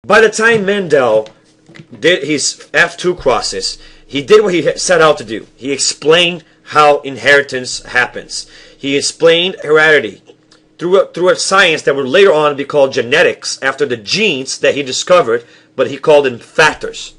By the time Mendel did his F2 crosses, he did what he set out to do. He explained how inheritance happens. He explained heredity through a science that would later on be called genetics after the genes that he discovered, but he called them factors.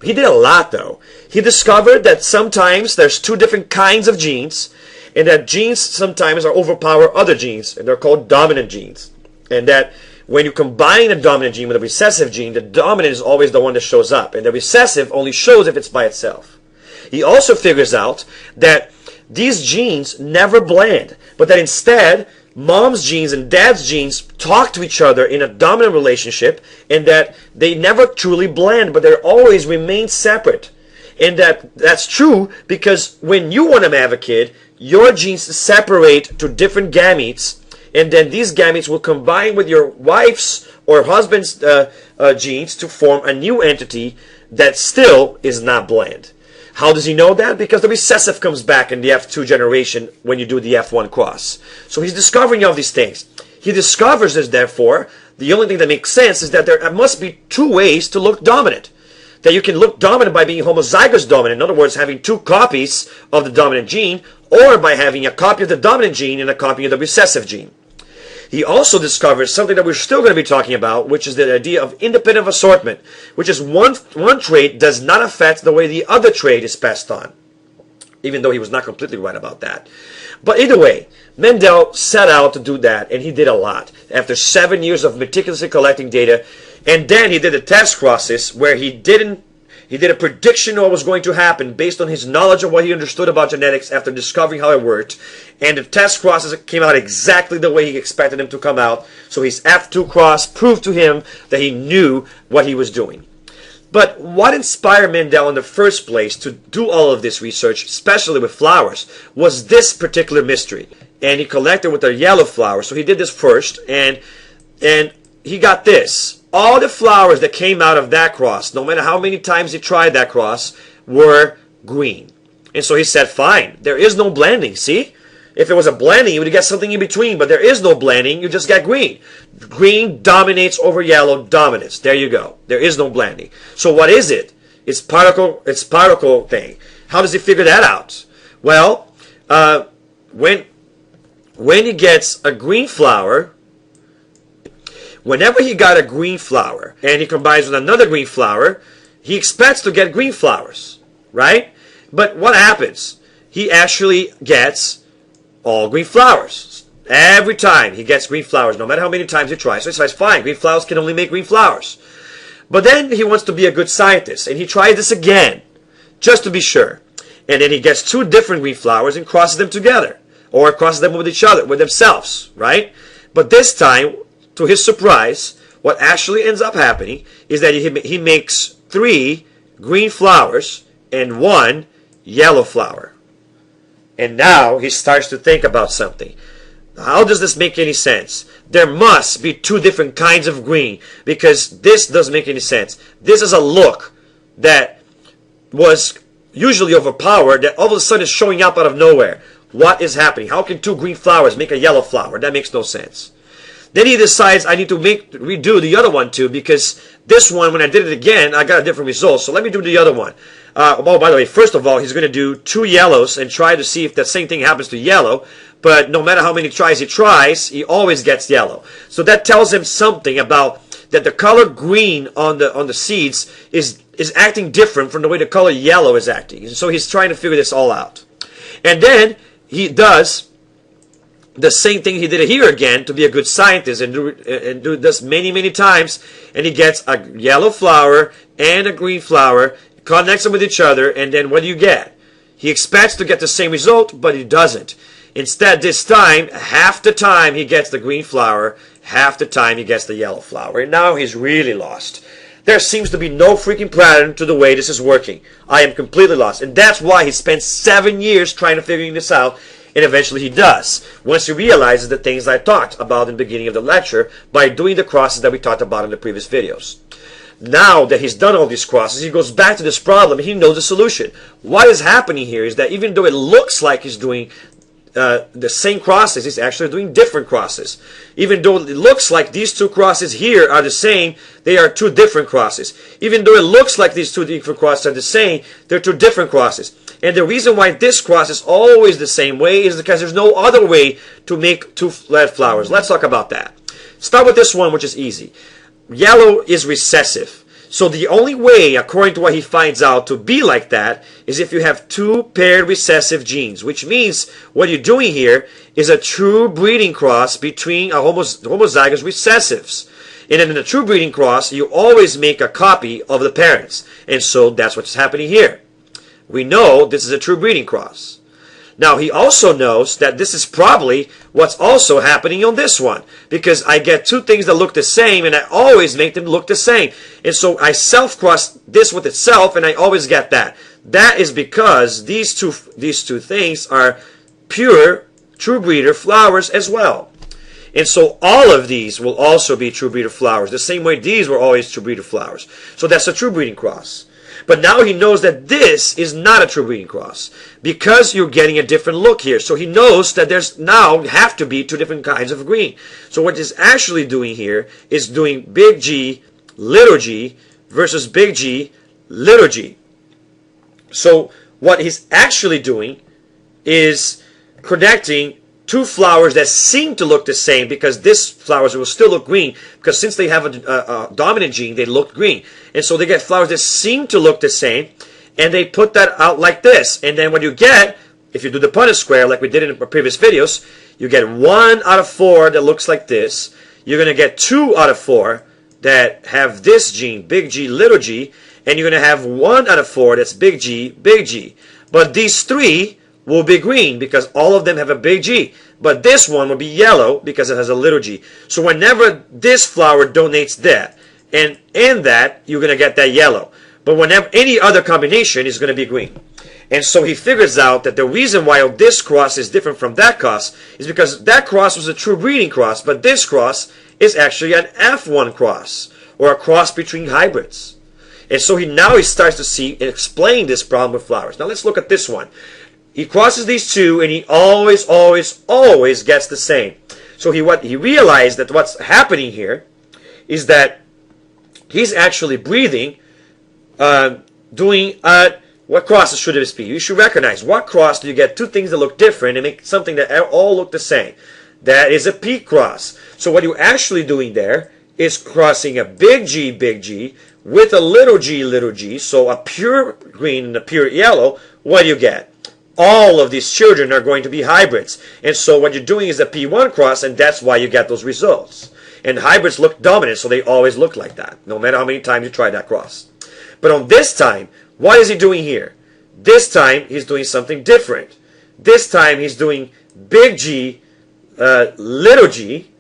He did a lot though. He discovered that sometimes there's two different kinds of genes, and that genes sometimes are overpower other genes, and they're called dominant genes. And that when you combine a dominant gene with a recessive gene, the dominant is always the one that shows up, and the recessive only shows if it's by itself. He also figures out that these genes never blend, but that instead mom's genes and dad's genes talk to each other in a dominant relationship, and that they never truly blend, but they always remain separate. And that's true because when you want to have a kid, your genes separate to different gametes, and then these gametes will combine with your wife's or husband's genes to form a new entity that still is not blend. How does he know that? Because the recessive comes back in the F2 generation when you do the F1 cross. So he's discovering all these things. He discovers this, therefore, the only thing that makes sense is that there must be two ways to look dominant. That you can look dominant by being homozygous dominant, in other words, having two copies of the dominant gene, or by having a copy of the dominant gene and a copy of the recessive gene. He also discovers something that we're still going to be talking about, which is the idea of independent assortment, which is one trait does not affect the way the other trait is passed on, even though he was not completely right about that. But either way, Mendel set out to do that, and he did a lot. After 7 years of meticulously collecting data, and then he did the test crosses where he did a prediction of what was going to happen based on his knowledge of what he understood about genetics after discovering how it worked. And the test crosses came out exactly the way he expected them to come out. So his F2 cross proved to him that he knew what he was doing. But what inspired Mendel in the first place to do all of this research, especially with flowers, was this particular mystery. And he collected with the yellow flowers. So he did this first, and he got this. All the flowers that came out of that cross, no matter how many times he tried that cross, were green. And so he said, fine, there is no blending, see? If it was a blending, you would get something in between, but there is no blending, you just get green. Green dominates over yellow dominance. There you go. There is no blending. So what is it? It's particle thing. How does he figure that out? Well, when he gets a green flower, whenever he got a green flower and he combines with another green flower, he expects to get green flowers, right? But what happens? He actually gets all green flowers. Every time he gets green flowers, no matter how many times he tries. So he says, fine, green flowers can only make green flowers. But then he wants to be a good scientist, and he tries this again, just to be sure. And then he gets two different green flowers and crosses them together, or crosses them with each other, with themselves, right? But this time, to his surprise, what actually ends up happening is that he makes 3 green flowers and 1 yellow flower. And now he starts to think about something. How does this make any sense? There must be 2 different kinds of green, because this doesn't make any sense. This is a look that was usually overpowered that all of a sudden is showing up out of nowhere. What is happening? How can 2 green flowers make a yellow flower? That makes no sense. Then he decides I need to redo the other one too, because this one, when I did it again, I got a different result. So let me do the other one. Oh, by the way, first of all, he's going to do 2 yellows and try to see if that same thing happens to yellow. But no matter how many tries, he always gets yellow. So that tells him something about that the color green on the seeds is acting different from the way the color yellow is acting. So he's trying to figure this all out. And then he does the same thing he did here again to be a good scientist and do this many times, and he gets a yellow flower and a green flower, connects them with each other, and then what do you get? He expects to get the same result, but he doesn't. Instead, this time, half the time he gets the green flower, half the time he gets the yellow flower, and now he's really lost. There seems to be no freaking pattern to the way this is working. I am completely lost, and that's why he spent 7 years trying to figure this out. And eventually he does, once he realizes the things I talked about in the beginning of the lecture by doing the crosses that we talked about in the previous videos. Now that he's done all these crosses, he goes back to this problem and he knows the solution. What is happening here is that even though it looks like he's doing the same crosses, he's actually doing different crosses. Even though it looks like these two crosses here are the same, they are two different crosses. Even though it looks like these two different crosses are the same, they're two different crosses. And the reason why this cross is always the same way is because there's no other way to make two red flowers. Let's talk about that. Start with this one, which is easy. Yellow is recessive. So the only way, according to what he finds out, to be like that is if you have two paired recessive genes, which means what you're doing here is a true breeding cross between a homozygous recessives. And in a true breeding cross, you always make a copy of the parents. And so that's what's happening here. We know this is a true breeding cross. Now, he also knows that this is probably what's also happening on this one, because I get two things that look the same, and I always make them look the same. And so I self-cross this with itself, and I always get that. That is because these two things are pure true breeder flowers as well. And so all of these will also be true breeder flowers, the same way these were always true breeder flowers. So that's a true breeding cross. But now he knows that this is not a true breeding cross because you're getting a different look here. So he knows that there's now have to be two different kinds of green. So what he's actually doing here is doing big G, little g versus big G, little g. So what he's actually doing is connecting two flowers that seem to look the same, because these flowers will still look green, because since they have a dominant gene, they look green. And so they get flowers that seem to look the same, and they put that out like this. And then what you get, if you do the Punnett square like we did in our previous videos, you get 1 out of 4 that looks like this. You're going to get 2 out of 4 that have this gene, big G, little g, and you're going to have 1 out of 4 that's big G, big G. But these 3 will be green because all of them have a big G. But this one will be yellow because it has a little g. So whenever this flower donates that, and in that, you're going to get that yellow. But whenever any other combination is going to be green. And so he figures out that the reason why this cross is different from that cross is because that cross was a true breeding cross, but this cross is actually an F1 cross, or a cross between hybrids. And so now he starts to see and explain this problem with flowers. Now let's look at this one. He crosses these two, and he always gets the same. So he realized that what's happening here is that he's actually breeding, doing what crosses should this be? You should recognize what cross do you get two things that look different and make something that all look the same. That is a P cross. So what you're actually doing there is crossing a big G with a little g, so a pure green and a pure yellow. What do you get? All of these children are going to be hybrids. And so what you're doing is a P1 cross, and that's why you get those results. And hybrids look dominant, so they always look like that, no matter how many times you try that cross. But on this time, what is he doing here? This time, he's doing something different. This time, he's doing big G, little g.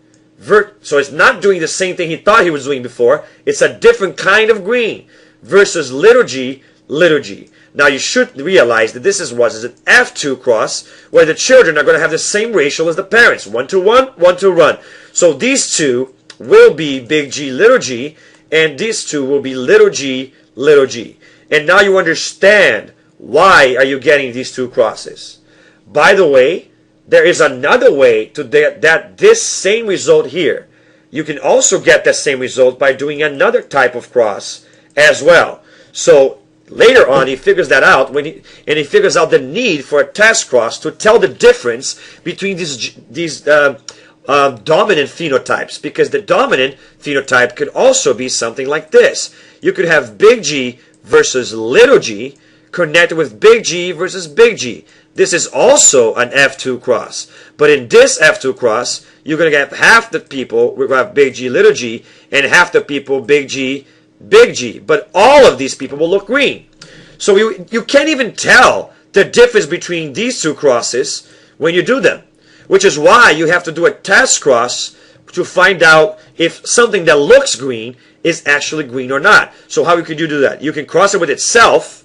So it's not doing the same thing he thought he was doing before. It's a different kind of green versus little g, little g. Now you should realize that this is an F2 cross where the children are going to have the same ratio as the parents. 1 to 1, 1 to 1. So these two will be big G, little g, and these two will be little g, little g. And now you understand why are you getting these two crosses. By the way, there is another way to get this same result here. You can also get that same result by doing another type of cross as well. So later on, he figures that out, and he figures out the need for a test cross to tell the difference between these dominant phenotypes, because the dominant phenotype could also be something like this. You could have big G versus little g connected with big G versus big G. This is also an F2 cross. But in this F2 cross, you're going to get half the people who have big G, little g, and half the people big G, big G. But all of these people will look green. So you can't even tell the difference between these two crosses when you do them. Which is why you have to do a test cross to find out if something that looks green is actually green or not. So how could you do that? You can cross it with itself,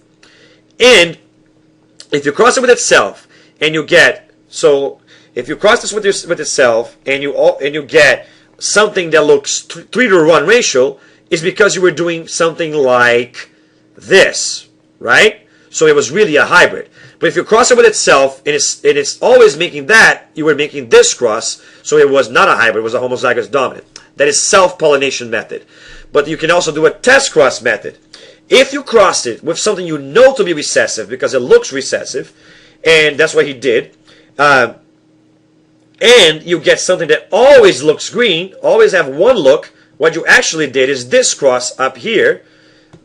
and if you cross it with itself and you get, so if you cross this with itself and you get something that looks 3 to 1 ratio, is because you were doing something like this, right? So it was really a hybrid. But if you cross it with itself, and it's always making that, you were making this cross, so it was not a hybrid, it was a homozygous dominant. That is self-pollination method. But you can also do a test cross method. If you crossed it with something you know to be recessive, because it looks recessive, and that's what he did, and you get something that always looks green, always have one look, what you actually did is this cross up here,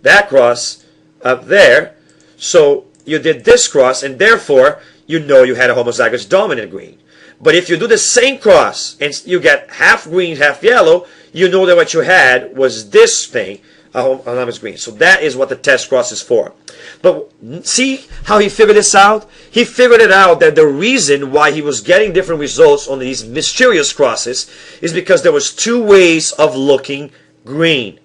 that cross up there. So you did this cross, and therefore you know you had a homozygous dominant green. But if you do the same cross and you get half green, half yellow, you know that what you had was this thing, a homozygous green. So that is what the test cross is for. But see how he figured this out? He figured it out that the reason why he was getting different results on these mysterious crosses is because there was two ways of looking green.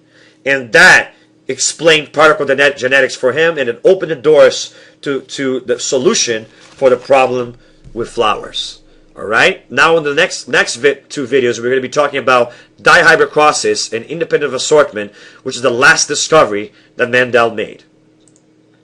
And that explained particle genetics for him, and it opened the doors to the solution for the problem with flowers. All right. Now in the next two videos, we're going to be talking about dihybrid crosses and independent assortment, which is the last discovery that Mendel made.